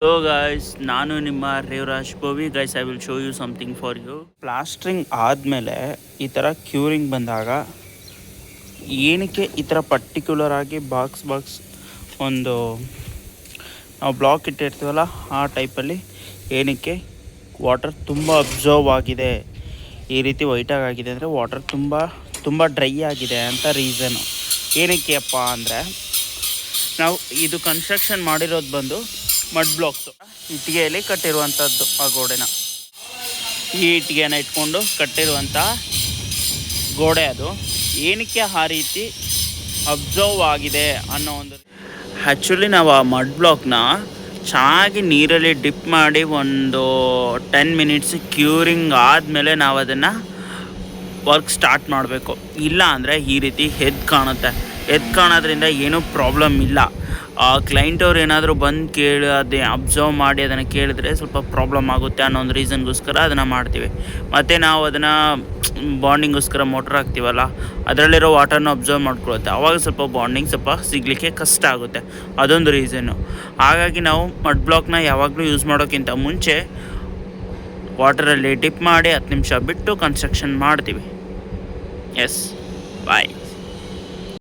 Hello guys, ನಾನು ನಿಮ್ಮ Revaraj Bovi. Guys, I will show you something for you. Plastering ಆದಮೇಲೆ ಈ ಥರ ಕ್ಯೂರಿಂಗ್ ಬಂದಾಗ ಏನಕ್ಕೆ ಈ ಥರ ಪರ್ಟಿಕ್ಯುಲರ್ ಆಗಿ ಬಾಕ್ಸ್ ಒಂದು ನಾವು ಬ್ಲಾಕ್ ಇಟ್ಟಿರ್ತೀವಲ್ಲ ಆ ಟೈಪಲ್ಲಿ ಏನಕ್ಕೆ ವಾಟರ್ ತುಂಬ ಅಬ್ಸರ್ವ್ ಆಗಿದೆ, ಈ ರೀತಿ ವೈಟಾಗಿ ಆಗಿದೆ ಅಂದರೆ ವಾಟರ್ ತುಂಬ ಡ್ರೈ ಆಗಿದೆ ಅಂತ ರೀಸನು. ಏನಕ್ಕೆ ಅಪ್ಪ ಅಂದರೆ ನಾವು ಇದು ಕನ್ಸ್ಟ್ರಕ್ಷನ್ ಮಾಡಿರೋದು ಬಂದು ಮಡ್ ಬ್ಲಾಕ್ಸು, ಇಟ್ಟಿಗೆಯಲ್ಲಿ ಕಟ್ಟಿರುವಂಥದ್ದು. ಆ ಗೋಡೆನ ಈ ಇಟ್ಟಿಗೆನ ಇಟ್ಕೊಂಡು ಕಟ್ಟಿರುವಂಥ ಗೋಡೆ. ಅದು ಏನಕ್ಕೆ ಆ ರೀತಿ ಅಬ್ಸರ್ವ್ ಆಗಿದೆ ಅನ್ನೋ ಒಂದು, ಆ್ಯಕ್ಚುಲಿ ನಾವು ಆ ಮಡ್ ಬ್ಲಾಕ್ನ ಚೆನ್ನಾಗಿ ನೀರಲ್ಲಿ ಡಿಪ್ ಮಾಡಿ ಒಂದು 10 ಮಿನಿಟ್ಸ್ ಕ್ಯೂರಿಂಗ್ ಆದಮೇಲೆ ನಾವು ಅದನ್ನು ವರ್ಕ್ ಸ್ಟಾರ್ಟ್ ಮಾಡಬೇಕು. ಇಲ್ಲ ಅಂದರೆ ಈ ರೀತಿ ಎದ್ದು ಕಾಣೋದ್ರಿಂದ ಏನೂ ಪ್ರಾಬ್ಲಮ್ ಇಲ್ಲ. ಕ್ಲೈಂಟ್ ಅವ್ರು ಏನಾದರೂ ಬಂದು ಅದೇ ಅಬ್ಸರ್ವ್ ಮಾಡಿ ಅದನ್ನು ಕೇಳಿದ್ರೆ ಸ್ವಲ್ಪ ಪ್ರಾಬ್ಲಮ್ ಆಗುತ್ತೆ ಅನ್ನೋ ಒಂದು ರೀಸನ್ಗೋಸ್ಕರ ಅದನ್ನು ಮಾಡ್ತೀವಿ. ಮತ್ತು ನಾವು ಅದನ್ನು ಬಾಂಡಿಂಗೋಸ್ಕರ ಮೋಟ್ರ್ ಹಾಕ್ತೀವಲ್ಲ, ಅದರಲ್ಲಿರೋ ವಾಟರ್ನ ಅಬ್ಸರ್ವ್ ಮಾಡ್ಕೊಳುತ್ತೆ. ಆವಾಗ ಸ್ವಲ್ಪ ಬಾಂಡಿಂಗ್ ಸಿಗಲಿಕ್ಕೆ ಕಷ್ಟ ಆಗುತ್ತೆ. ಅದೊಂದು ರೀಸನ್ನು. ಹಾಗಾಗಿ ನಾವು ಮಡ್ ಬ್ಲಾಕ್ನ ಯಾವಾಗಲೂ ಯೂಸ್ ಮಾಡೋಕ್ಕಿಂತ ಮುಂಚೆ ವಾಟರಲ್ಲಿ ಡಿಪ್ ಮಾಡಿ 10 ನಿಮಿಷ ಬಿಟ್ಟು ಕನ್ಸ್ಟ್ರಕ್ಷನ್ ಮಾಡ್ತೀವಿ. ಎಸ್, ಬಾಯ್.